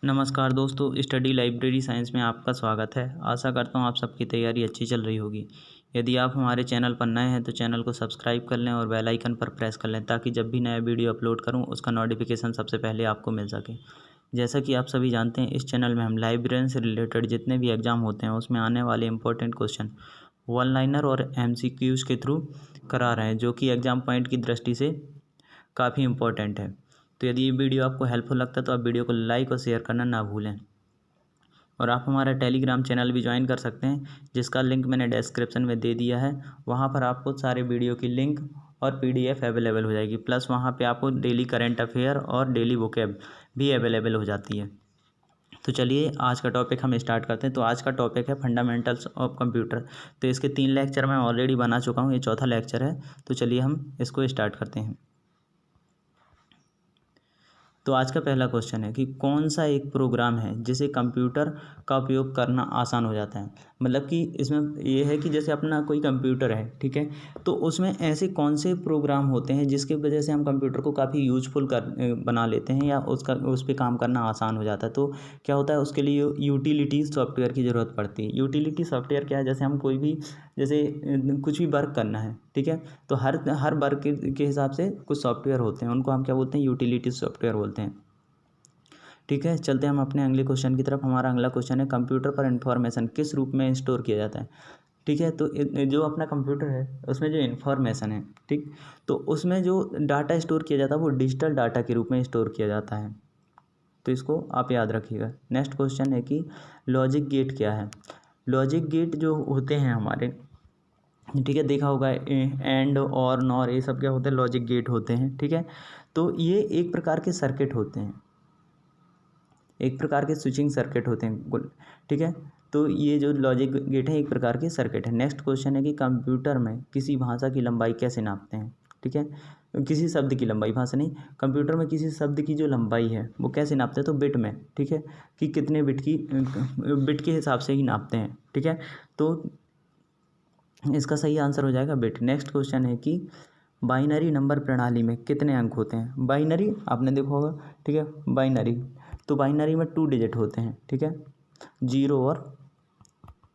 नमस्कार दोस्तों, study library science में आपका स्वागत है। आशा करता हूँ आप सबकी तैयारी अच्छी चल रही होगी। यदि आप हमारे चैनल पर नए हैं तो चैनल को सब्सक्राइब कर लें और बेल आइकन पर प्रेस कर लें ताकि जब भी नया वीडियो अपलोड करूँ उसका नोटिफिकेशन सबसे पहले आपको मिल सके। जैसा कि आप सभी जानते हैं, इस चैनल में हम लाइब्रेरी से रिलेटेड जितने भी एग्ज़ाम होते हैं उसमें आने वाले इंपॉर्टेंट क्वेश्चन वन लाइनर और MCQs के थ्रू करा रहे हैं, जो कि एग्ज़ाम पॉइंट की दृष्टि से काफ़ी इंपॉर्टेंट है। तो यदि ये वीडियो आपको हेल्पफुल लगता है तो आप वीडियो को लाइक और शेयर करना ना भूलें। और आप हमारा टेलीग्राम चैनल भी ज्वाइन कर सकते हैं, जिसका लिंक मैंने डिस्क्रिप्शन में दे दिया है। वहाँ पर आपको सारे वीडियो की लिंक और PDF अवेलेबल हो जाएगी, प्लस वहाँ पे आपको डेली करंट अफेयर और डेली वोकैब भी अवेलेबल हो जाती है। तो चलिए आज का टॉपिक हम स्टार्ट करते हैं। तो आज का टॉपिक है फंडामेंटल्स ऑफ कंप्यूटर। तो इसके 3 लेक्चर मैं ऑलरेडी बना चुका हूँ, ये चौथा लेक्चर है। तो चलिए हम इसको स्टार्ट करते हैं। तो आज का पहला क्वेश्चन है कि कौन सा एक प्रोग्राम है जिसे कंप्यूटर का उपयोग करना आसान हो जाता है। मतलब कि इसमें ये है कि जैसे अपना कोई कंप्यूटर है, ठीक है, तो उसमें ऐसे कौन से प्रोग्राम होते हैं जिसकी वजह से हम कंप्यूटर को काफ़ी यूजफुल बना लेते हैं या उस पर काम करना आसान हो जाता है। तो क्या होता है, उसके लिए यूटिलिटी सॉफ्टवेयर की ज़रूरत पड़ती है। यूटिलिटी सॉफ्टवेयर क्या है, जैसे हम कोई भी जैसे कुछ भी वर्क करना है, ठीक है, तो हर वर्क के हिसाब से कुछ सॉफ्टवेयर होते हैं, उनको हम क्या बोलते हैं, यूटिलिटी सॉफ्टवेयर बोलते हैं। ठीक है, चलते हैं हम अपने अगले क्वेश्चन की तरफ। हमारा अगला क्वेश्चन है कंप्यूटर पर इंफॉर्मेशन किस रूप में स्टोर किया जाता है। ठीक है, तो जो अपना कंप्यूटर है उसमें जो इन्फॉर्मेशन है, ठीक, तो उसमें जो डाटा स्टोर किया जाता है वो डिजिटल डाटा के रूप में स्टोर किया जाता है। तो इसको आप याद रखिएगा। नेक्स्ट क्वेश्चन है कि लॉजिक गेट क्या है। लॉजिक गेट जो होते हैं हमारे, ठीक है, देखा होगा एंड और नॉर, ये सब क्या होते हैं, लॉजिक गेट होते हैं। ठीक है, तो ये एक प्रकार के सर्किट होते हैं, एक प्रकार के स्विचिंग सर्किट होते हैं। ठीक है, तो ये जो लॉजिक गेट है एक प्रकार के सर्किट है। नेक्स्ट क्वेश्चन है कि कंप्यूटर में किसी भाषा की लंबाई कैसे नापते हैं। ठीक है, किसी शब्द की लंबाई, भाषा नहीं, कंप्यूटर में किसी शब्द की जो लंबाई है वो कैसे नापते हैं, तो बिट में। ठीक है, कि कितने बिट के हिसाब से ही नापते हैं। ठीक है, तो इसका सही आंसर हो जाएगा बिट। नेक्स्ट क्वेश्चन है कि बाइनरी नंबर प्रणाली में कितने अंक होते हैं। बाइनरी आपने देखा होगा, ठीक है, बाइनरी, तो बाइनरी में 2 डिजिट होते हैं। ठीक है, 0 और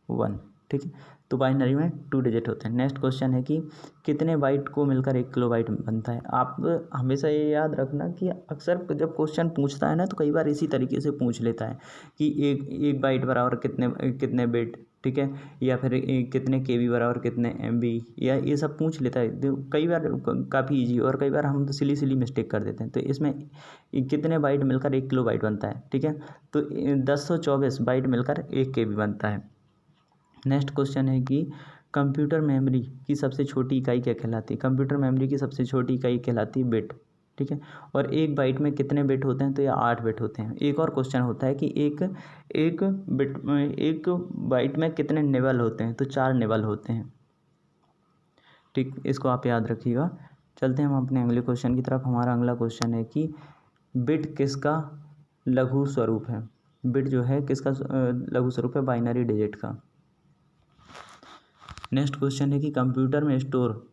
1। ठीक है, तो बाइनरी में 2 डिजिट होते हैं। नेक्स्ट क्वेश्चन है कि कितने बाइट को मिलकर 1 किलोबाइट बनता है। आप हमेशा ये याद रखना कि अक्सर जब क्वेश्चन पूछता है ना तो कई बार इसी तरीके से पूछ लेता है कि एक बाइट बराबर कितने कितने बिट, ठीक है, या फिर कितने KB बराबर कितने MB, या ये सब पूछ लेता है। तो कई बार काफ़ी इजी, और कई बार हम तो सिली मिस्टेक कर देते हैं। तो इसमें कितने बाइट मिलकर 1 किलोबाइट बनता है। ठीक है, तो 1024 बाइट मिलकर 1 KB बनता है। नेक्स्ट क्वेश्चन है कि कंप्यूटर मेमोरी की सबसे छोटी इकाई क्या कहलाती है। कंप्यूटर मेमोरी की सबसे छोटी इकाई कहलाती है बिट। ठीक है, और एक बाइट में कितने बिट होते हैं, तो ये 8 बिट होते हैं। एक और क्वेश्चन होता है कि एक बाइट में कितने निबल होते हैं, तो 4 निबल होते हैं। ठीक, इसको आप याद रखिएगा। चलते हैं हम अपने अगले क्वेश्चन की तरफ। हमारा अगला क्वेश्चन है कि बिट किसका लघु स्वरूप है। बिट जो है किसका लघु स्वरूप है, बाइनरी डिजिट का। नेक्स्ट क्वेश्चन है कि कंप्यूटर में स्टोर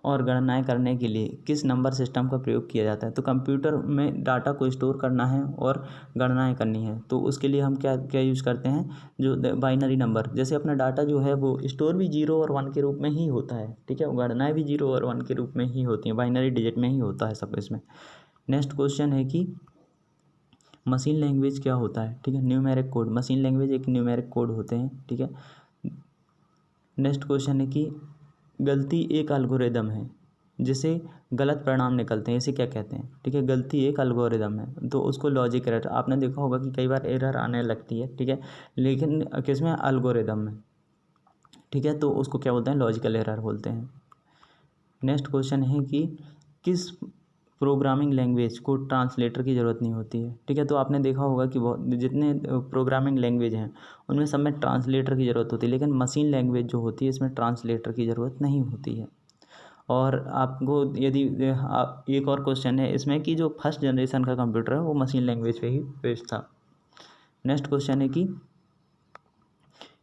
और गणनाएं करने के लिए किस नंबर सिस्टम का प्रयोग किया जाता है। तो कंप्यूटर में डाटा को स्टोर करना है और गणनाएं करनी है, तो उसके लिए हम क्या क्या यूज़ करते हैं, जो बाइनरी नंबर। जैसे अपना डाटा जो है वो स्टोर भी 0 और 1 के रूप में ही होता है। ठीक है, गणनाएं भी 0 और 1 के रूप में ही होती हैं, बाइनरी डिजिट में ही होता है सब इसमें। नेक्स्ट क्वेश्चन है कि मशीन लैंग्वेज क्या होता है। ठीक है, न्यूमेरिक कोड। मशीन लैंग्वेज एक न्यूमेरिक कोड होते हैं। ठीक है, नेक्स्ट क्वेश्चन है कि गलती एक एल्गोरिदम है जिसे गलत परिणाम निकलते हैं, इसे क्या कहते हैं। ठीक है, गलती एक एल्गोरिदम है तो उसको लॉजिक एरर। आपने देखा होगा कि कई बार एरर आने लगती है, ठीक है, लेकिन किसमें, एल्गोरिदम में। ठीक है, तो उसको क्या बोलते हैं, लॉजिकल एरर बोलते हैं। नेक्स्ट क्वेश्चन है कि किस प्रोग्रामिंग लैंग्वेज को ट्रांसलेटर की ज़रूरत नहीं होती है। ठीक है, तो आपने देखा होगा कि बहुत जितने प्रोग्रामिंग लैंग्वेज हैं उनमें सब में ट्रांसलेटर की ज़रूरत होती है, लेकिन मशीन लैंग्वेज जो होती है इसमें ट्रांसलेटर की ज़रूरत नहीं होती है। और आपको यदि एक और क्वेश्चन है इसमें कि जो फर्स्ट जनरेशन का कंप्यूटर है वो मशीन लैंग्वेज पे ही बेस्ड था। नेक्स्ट क्वेश्चन है कि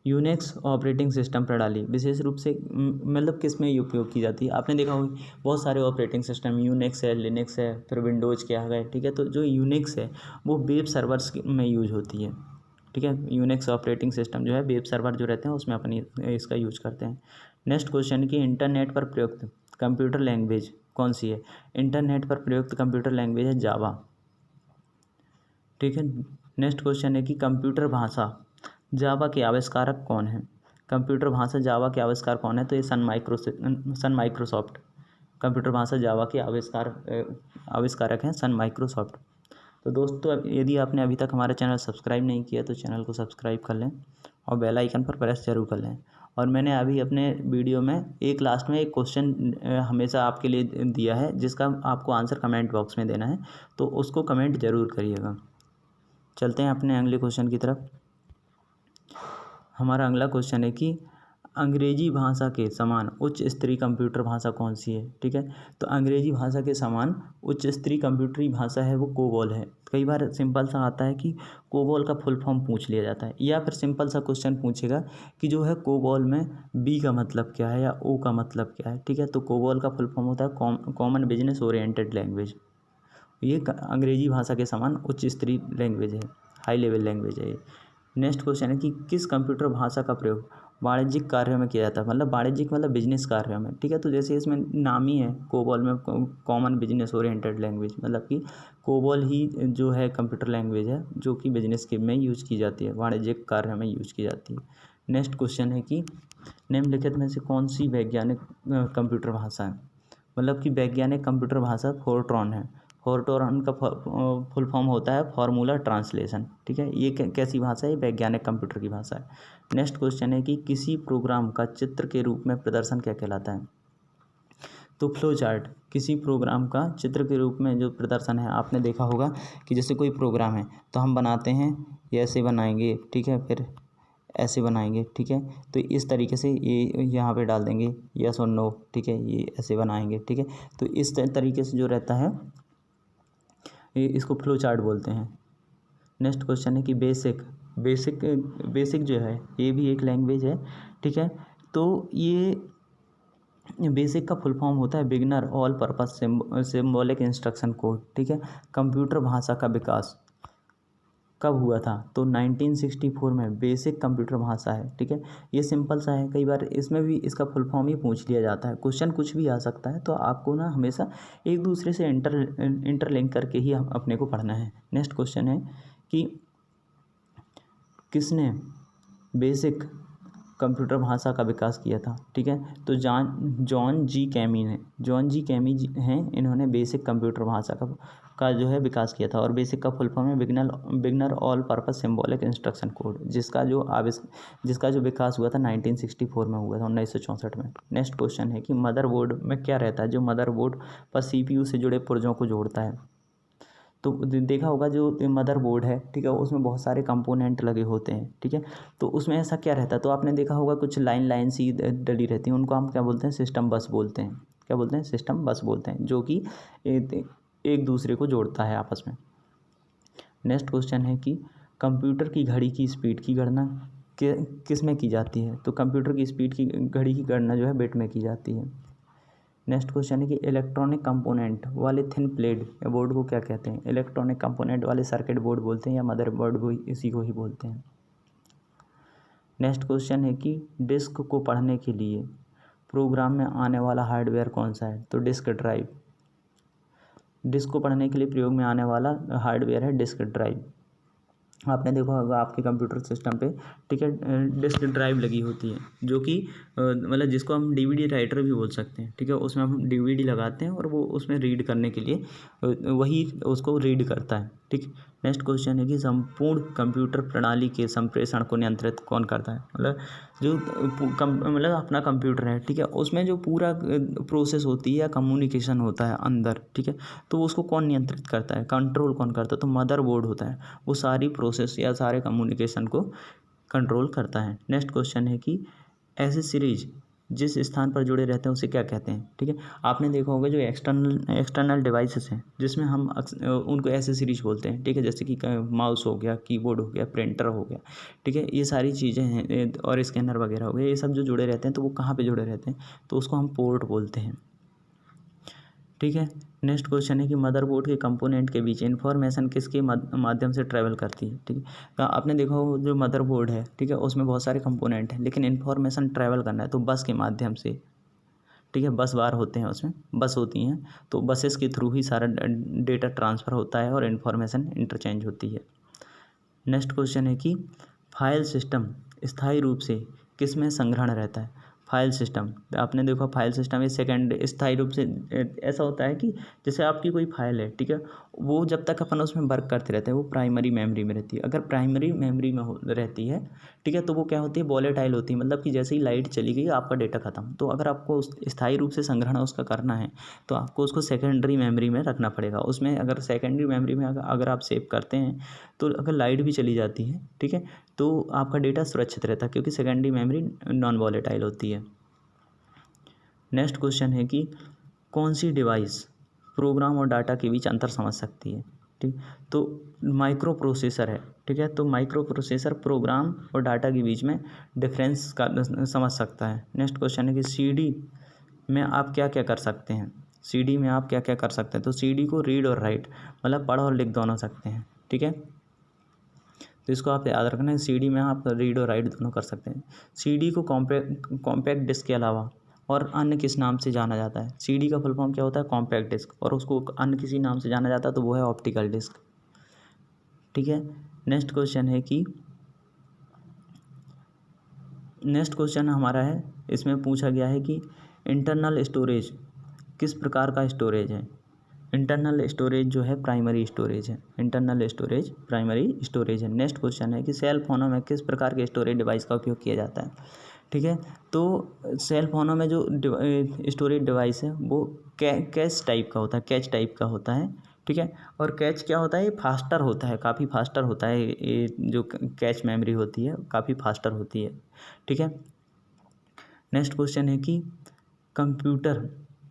यूनिक्स ऑपरेटिंग सिस्टम प्रणाली विशेष रूप से मतलब किस में उपयोग की जाती है। आपने देखा होगा बहुत सारे ऑपरेटिंग सिस्टम, यूनिक्स है, लिनक्स है, फिर विंडोज़ के आ गए, ठीक है। तो जो यूनिक्स है वो वेब सर्वर्स में यूज होती है, ठीक है। यूनिक्स ऑपरेटिंग सिस्टम जो है वेब सर्वर जो रहते हैं उसमें अपन इसका यूज करते हैं। नेक्स्ट क्वेश्चन कि इंटरनेट पर प्रयुक्त कंप्यूटर लैंग्वेज कौन सी है। इंटरनेट पर प्रयुक्त कंप्यूटर लैंग्वेज है जावा, ठीक है। नेक्स्ट क्वेश्चन है कि कंप्यूटर भाषा जावा के आविष्कारक कौन है। कंप्यूटर भाषा जावा के आविष्कार कौन है, तो ये सन माइक्रोसॉफ्ट। कंप्यूटर भाषा जावा के आविष्कारक हैं सन माइक्रोसॉफ्ट। तो दोस्तों यदि आपने अभी तक हमारा चैनल सब्सक्राइब नहीं किया तो चैनल को सब्सक्राइब कर लें और बेल आइकन पर प्रेस जरूर कर लें। और मैंने अभी अपने वीडियो में एक लास्ट में एक क्वेश्चन हमेशा आपके लिए दिया है जिसका आपको आंसर कमेंट बॉक्स में देना है, तो उसको कमेंट ज़रूर करिएगा। चलते हैं अपने अगले क्वेश्चन की तरफ। हमारा अगला क्वेश्चन है कि अंग्रेजी भाषा के समान उच्च स्तरीय कंप्यूटर भाषा कौन सी है, ठीक है। तो अंग्रेजी भाषा के समान उच्च स्तरीय कंप्यूटरी भाषा है वो कोबोल है। कई बार सिंपल सा आता है कि कोबोल का फुल फॉर्म पूछ लिया जाता है, या फिर सिंपल सा क्वेश्चन पूछेगा कि जो है कोबोल में बी का मतलब क्या है या ओ का मतलब क्या है, ठीक है। तो कोबोल का फुल फॉर्म होता है कॉमन बिजनेस ओरिएंटेड लैंग्वेज। ये अंग्रेजी भाषा के समान उच्च स्तरीय लैंग्वेज है, हाई लेवल लैंग्वेज है ये। नेक्स्ट क्वेश्चन है कि किस कंप्यूटर भाषा का प्रयोग वाणिज्यिक कार्यों में किया जाता है। मतलब वाणिज्यिक मतलब बिजनेस कार्यों में, ठीक है। तो जैसे इसमें नाम ही है कोबोल में कॉमन बिजनेस ओरिएंटेड लैंग्वेज, मतलब कि कोबोल ही जो है कंप्यूटर लैंग्वेज है जो कि बिजनेस के में यूज की जाती है, वाणिज्यिक कार्यों में यूज की जाती है। नेक्स्ट क्वेश्चन है कि निम्नलिखित में से कौन सी वैज्ञानिक कंप्यूटर भाषा है। मतलब कि वैज्ञानिक कंप्यूटर भाषा फोर्ट्रॉन है। फोर्ट्रॉन का फुल फॉर्म होता है फॉर्मूला ट्रांसलेशन, ठीक है। ये कैसी भाषा है, वैज्ञानिक कंप्यूटर की भाषा है। नेक्स्ट क्वेश्चन है कि किसी प्रोग्राम का चित्र के रूप में प्रदर्शन क्या कहलाता है। तो फ्लो चार्ट किसी प्रोग्राम का चित्र के रूप में जो प्रदर्शन है, आपने देखा होगा कि जैसे कोई प्रोग्राम है तो हम बनाते हैं, ये ऐसे बनाएंगे, ठीक है, फिर ऐसे बनाएंगे, ठीक है। तो इस तरीके से ये यहाँ पे डाल देंगे यस और नो, ठीक है, ये ऐसे बनाएंगे, ठीक है। तो इस तरीके से जो रहता है ये इसको फ्लो चार्ट बोलते हैं। नेक्स्ट क्वेश्चन है कि बेसिक जो है ये भी एक लैंग्वेज है, ठीक है। तो ये बेसिक का फुल फॉर्म होता है beginner all purpose symbolic instruction code, ठीक है। कंप्यूटर भाषा का विकास कब हुआ था, तो 1964 में बेसिक कंप्यूटर भाषा है, ठीक है। ये सिंपल सा है, कई बार इसमें भी इसका फुल फॉर्म ही पूछ लिया जाता है, क्वेश्चन कुछ भी आ सकता है, तो आपको ना हमेशा एक दूसरे से इंटरलिंक करके ही अपने को पढ़ना है। नेक्स्ट क्वेश्चन है कि किसने बेसिक कंप्यूटर भाषा का विकास किया था, ठीक है। तो जॉन जी कैमी हैं, इन्होंने बेसिक कंप्यूटर भाषा का जो है विकास किया था। और बेसिक का फुल फॉर्म है beginner all purpose symbolic instruction code, जिसका जो विकास हुआ था 1964 में हुआ था, 1964 में। नेक्स्ट क्वेश्चन है कि मदरबोर्ड में क्या रहता है, जो मदरबोर्ड पर CPU से जुड़े पुर्जों को जोड़ता है। तो देखा होगा जो मदरबोर्ड है, ठीक है, उसमें बहुत सारे कंपोनेंट लगे होते हैं, ठीक है। तो उसमें ऐसा क्या रहता है, तो आपने देखा होगा कुछ लाइन सी डली रहती हैं, उनको हम क्या बोलते हैं, सिस्टम बस बोलते हैं। क्या बोलते हैं, सिस्टम बस बोलते हैं, जो कि एक दूसरे को जोड़ता है आपस में। नेक्स्ट क्वेश्चन है कि कंप्यूटर की घड़ी की स्पीड की गणना किस में की जाती है। तो कंप्यूटर की स्पीड की घड़ी की गणना जो है बिट में की जाती है। नेक्स्ट क्वेश्चन है कि इलेक्ट्रॉनिक कंपोनेंट वाले थिन प्लेट बोर्ड को क्या कहते हैं। इलेक्ट्रॉनिक कंपोनेंट वाले सर्किट बोर्ड बोलते हैं या मदर बोर्ड को इसी को ही बोलते हैं। नेक्स्ट क्वेश्चन है कि डिस्क को पढ़ने के लिए प्रोग्राम में आने वाला हार्डवेयर कौन सा है। तो डिस्क ड्राइव। डिस्क को पढ़ने के लिए प्रयोग में आने वाला हार्डवेयर है डिस्क ड्राइव। आपने देखा होगा आपके कंप्यूटर सिस्टम पे, ठीक है, डिस्क ड्राइव लगी होती है, जो कि मतलब जिसको हम DVD राइटर भी बोल सकते हैं, ठीक है। उसमें हम DVD लगाते हैं और वो उसमें रीड करने के लिए वही उसको रीड करता है, ठीक। नेक्स्ट क्वेश्चन है कि संपूर्ण कंप्यूटर प्रणाली के संप्रेषण को नियंत्रित कौन करता है। मतलब जो मतलब अपना कंप्यूटर है, ठीक है, उसमें जो पूरा प्रोसेस होती है या कम्युनिकेशन होता है अंदर, ठीक है, तो उसको कौन नियंत्रित करता है, कंट्रोल कौन करता है, तो मदरबोर्ड होता है, वो सारी प्रोसेस या सारे कम्युनिकेशन को कंट्रोल करता है। नेक्स्ट क्वेश्चन है कि ऐसी सीरीज जिस स्थान पर जुड़े रहते हैं उसे क्या कहते हैं, ठीक है। आपने देखा होगा जो एक्सटर्नल डिवाइसेस हैं जिसमें हम उनको एसेसरीज बोलते हैं, ठीक है, जैसे कि माउस हो गया, कीबोर्ड हो गया, प्रिंटर हो गया, ठीक है, ये सारी चीज़ें हैं, और स्कैनर वगैरह हो गए, ये सब जो जुड़े रहते हैं तो वो कहाँ पे जुड़े रहते हैं, तो उसको हम पोर्ट बोलते हैं, ठीक है। नेक्स्ट क्वेश्चन है कि मदरबोर्ड के कंपोनेंट के बीच इन्फॉर्मेशन किसके माध्यम से ट्रैवल करती है, ठीक है। तो आपने देखा हो जो मदरबोर्ड है, ठीक है, उसमें बहुत सारे कंपोनेंट हैं, लेकिन इन्फॉर्मेशन ट्रैवल करना है तो बस के माध्यम से, ठीक है, बस बार होते हैं, उसमें बस होती हैं, तो बसेस के थ्रू ही सारा डेटा ट्रांसफ़र होता है और इन्फॉर्मेशन इंटरचेंज होती है। नेक्स्ट क्वेश्चन है कि फाइल सिस्टम स्थायी रूप से किस में संग्रहण रहता है। फाइल सिस्टम, आपने देखा फाइल सिस्टम इस सेकेंड स्थायी रूप से ऐसा होता है कि जैसे आपकी कोई फाइल है, ठीक है, वो जब तक अपन उसमें वर्क करते रहते हैं वो प्राइमरी मेमोरी में रहती है। अगर प्राइमरी मेमोरी में रहती है, ठीक है, तो वो क्या होती है, वॉलेटाइल होती है, मतलब कि जैसे ही लाइट चली गई आपका डेटा खत्म। तो अगर आपको स्थायी रूप से संग्रहण उसका करना है तो आपको उसको सेकेंडरी मेमोरी में रखना पड़ेगा। उसमें अगर सेकेंडरी मेमोरी में अगर आप सेव करते हैं तो अगर लाइट भी चली जाती है, ठीक है, तो आपका डेटा सुरक्षित रहता है क्योंकि सेकेंडरी मेमोरी नॉन वॉलेटाइल होती है। नेक्स्ट क्वेश्चन है कि कौन सी डिवाइस प्रोग्राम और डाटा के बीच अंतर समझ सकती है, ठीक, तो माइक्रो प्रोसेसर है, ठीक है, तो माइक्रो प्रोसेसर प्रोग्राम और डाटा के बीच में डिफरेंस का समझ सकता है। नेक्स्ट क्वेश्चन है कि सीडी में आप क्या क्या कर सकते हैं, सीडी में आप क्या क्या कर सकते हैं, तो सीडी को रीड और राइट मतलब पढ़ और लिख दोनों सकते हैं, ठीक है, तो इसको आप याद रखना है, सीडी में आप रीड और राइट दोनों कर सकते हैं। सीडी को कॉम्पैक्ट डिस्क के अलावा और अन्य किस नाम से जाना जाता है, सीडी का फुल फॉर्म क्या होता है, कॉम्पैक्ट डिस्क, और उसको अन्य किसी नाम से जाना जाता है तो वो है ऑप्टिकल डिस्क, ठीक है। नेक्स्ट क्वेश्चन हमारा है, इसमें पूछा गया है कि इंटरनल स्टोरेज किस प्रकार का स्टोरेज है। इंटरनल स्टोरेज जो है प्राइमरी स्टोरेज है, इंटरनल स्टोरेज प्राइमरी स्टोरेज है। नेक्स्ट क्वेश्चन है कि सेल फोनों में किस प्रकार के स्टोरेज डिवाइस का उपयोग किया जाता है, ठीक है, तो सेल फोनों में जो स्टोरेज डिवाइस है वो कैच टाइप का होता है, कैच टाइप का होता है, ठीक है, और कैच क्या होता है, ये फास्टर होता है, काफ़ी फास्टर होता है, ये जो कैच मेमोरी होती है काफ़ी फास्टर होती है, ठीक है। नेक्स्ट क्वेश्चन है कि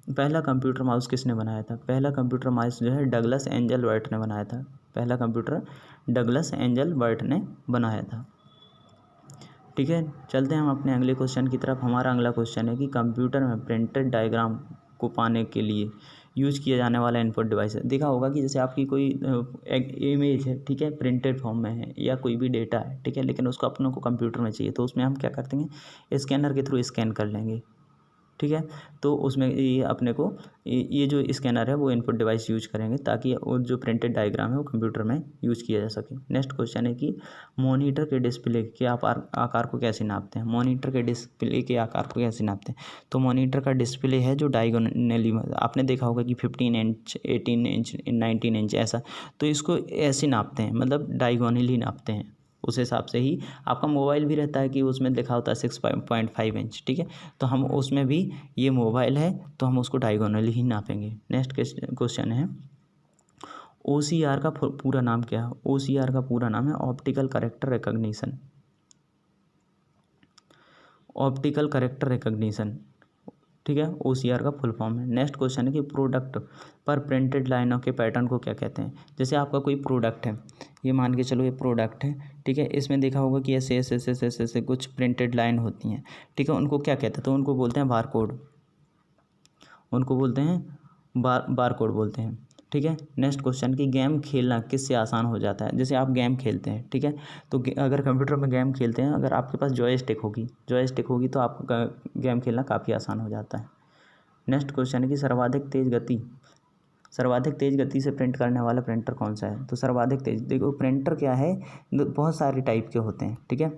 पहला कंप्यूटर माउस किसने बनाया था। पहला कंप्यूटर माउस जो है डगलस एंजल वर्ट ने बनाया था, पहला कंप्यूटर डगलस एंजल वर्ट ने बनाया था, ठीक है। चलते हैं हम अपने अगले क्वेश्चन की तरफ। हमारा अगला क्वेश्चन है कि कंप्यूटर में प्रिंटेड डायग्राम को पाने के लिए यूज किया जाने वाला इनपुट डिवाइस है। देखा होगा कि जैसे आपकी कोई एक इमेज है, ठीक है, प्रिंटेड फॉर्म में है या कोई भी डेटा है, ठीक है, लेकिन उसको अपनों को कंप्यूटर में चाहिए तो उसमें हम क्या करते हैं, स्कैनर के थ्रू स्कैन कर लेंगे, ठीक है, तो उसमें ये अपने को ये जो स्कैनर है वो इनपुट डिवाइस यूज करेंगे ताकि वो जो प्रिंटेड डायग्राम है वो कंप्यूटर में यूज किया जा सके। नेक्स्ट क्वेश्चन है कि मॉनिटर के डिस्प्ले के आकार को कैसे नापते हैं। मॉनिटर के डिस्प्ले के आकार को कैसे नापते हैं, तो मॉनिटर का डिस्प्ले है जो डायगोनली, आपने देखा होगा कि 15 इंच 18 इंच 19 इंच ऐसा, तो इसको ऐसे नापते हैं, मतलब डायगोनली नापते हैं। उस हिसाब से ही आपका मोबाइल भी रहता है कि उसमें लिखा होता है 6.5 इंच, ठीक है, तो हम उसमें भी ये मोबाइल है तो हम उसको डायगोनली ही नापेंगे। नेक्स्ट क्वेश्चन है OCR का पूरा नाम क्या है। OCR का पूरा नाम है optical character recognition, optical character recognition, ठीक है, OCR का फुल फॉर्म है। नेक्स्ट क्वेश्चन है कि प्रोडक्ट पर प्रिंटेड लाइनों के पैटर्न को क्या कहते हैं। जैसे आपका कोई प्रोडक्ट है, ये मान के चलो ये प्रोडक्ट है, ठीक है, इसमें देखा होगा कि ऐसे ऐसे ऐसे ऐसे ऐसे कुछ प्रिंटेड लाइन होती हैं, ठीक है, उनको क्या कहते हैं, तो उनको बोलते हैं बारकोड, उनको बोलते हैं बारकोड बोलते हैं, ठीक है। नेक्स्ट क्वेश्चन कि गेम खेलना किससे आसान हो जाता है। जैसे आप गेम खेलते हैं, ठीक है, तो अगर कंप्यूटर में गेम खेलते हैं, अगर आपके पास जॉयस्टिक होगी तो आपका गेम खेलना काफ़ी आसान हो जाता है। नेक्स्ट क्वेश्चन है कि सर्वाधिक तेज़ गति से प्रिंट करने वाला प्रिंटर कौन सा है। तो सर्वाधिक तेज़, देखो प्रिंटर क्या है, बहुत सारे टाइप के होते हैं, ठीक है,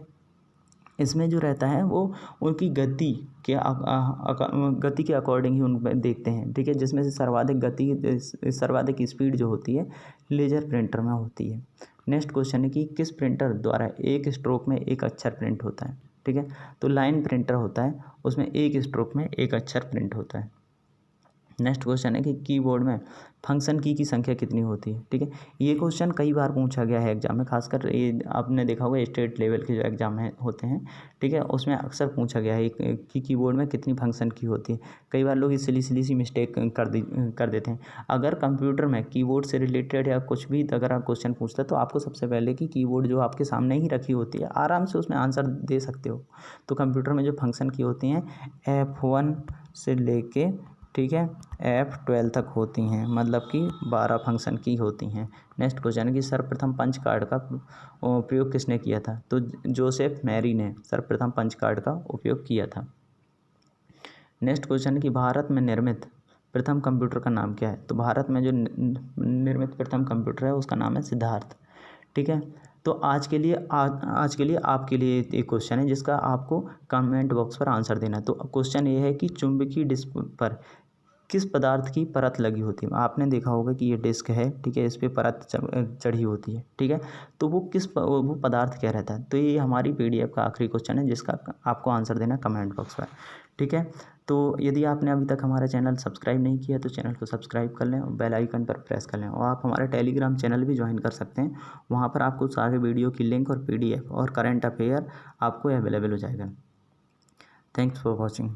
इसमें जो रहता है वो उनकी गति के अकॉर्डिंग ही उनमें देखते हैं, ठीक है, जिसमें से सर्वाधिक स्पीड जो होती है लेजर प्रिंटर में होती है। नेक्स्ट क्वेश्चन है कि किस प्रिंटर द्वारा एक स्ट्रोक में एक अक्षर प्रिंट होता है, ठीक है, तो लाइन प्रिंटर होता है, उसमें एक स्ट्रोक में एक अक्षर प्रिंट होता है। नेक्स्ट क्वेश्चन है कि कीबोर्ड में फंक्शन की संख्या कितनी होती है। ठीक है, ये क्वेश्चन कई बार पूछा गया है एग्जाम में, खासकर ये आपने देखा होगा स्टेट लेवल के जो एग्जाम है होते हैं, ठीक है, उसमें अक्सर पूछा गया है कि कीबोर्ड में कितनी फंक्शन की होती है। कई बार लोग सिली सी मिस्टेक कर देते हैं। अगर कंप्यूटर में कीबोर्ड से रिलेटेड या कुछ भी अगर आप क्वेश्चन पूछते हैं तो आपको सबसे पहले कि कीबोर्ड जो आपके सामने ही रखी होती है आराम से उसमें आंसर दे सकते हो। तो कंप्यूटर में जो फंक्शन की होती हैं F1 से लेके, ठीक है, F12 तक होती हैं, मतलब कि 12 फंक्शन की होती हैं। नेक्स्ट क्वेश्चन है कि सर्वप्रथम पंच कार्ड का प्रयोग किसने किया था। तो जोसेफ मैरी ने सर्वप्रथम पंच कार्ड का उपयोग किया था। नेक्स्ट क्वेश्चन है कि भारत में निर्मित प्रथम कंप्यूटर का नाम क्या है। तो भारत में जो निर्मित प्रथम कंप्यूटर है उसका नाम है सिद्धार्थ। ठीक है, तो आज के लिए आपके लिए एक क्वेश्चन है जिसका आपको कमेंट बॉक्स पर आंसर देना है। तो क्वेश्चन ये है कि चुंबकीय डिस्क पर किस पदार्थ की परत लगी होती है। आपने देखा होगा कि ये डिस्क है, ठीक है, इस पर परत चढ़ी होती है, ठीक है, तो वो पदार्थ क्या रहता है। तो ये हमारी PDF का आखिरी क्वेश्चन है जिसका आपको आंसर देना कमेंट बॉक्स पर। ठीक है, तो यदि आपने अभी तक हमारा चैनल सब्सक्राइब नहीं किया तो चैनल को सब्सक्राइब कर लें और बेल आइकन पर प्रेस कर लें, और आप हमारे टेलीग्राम चैनल भी ज्वाइन कर सकते हैं। वहाँ पर आपको सारे वीडियो की लिंक और PDF और करंट अफेयर आपको अवेलेबल हो जाएगा। Thanks for watching.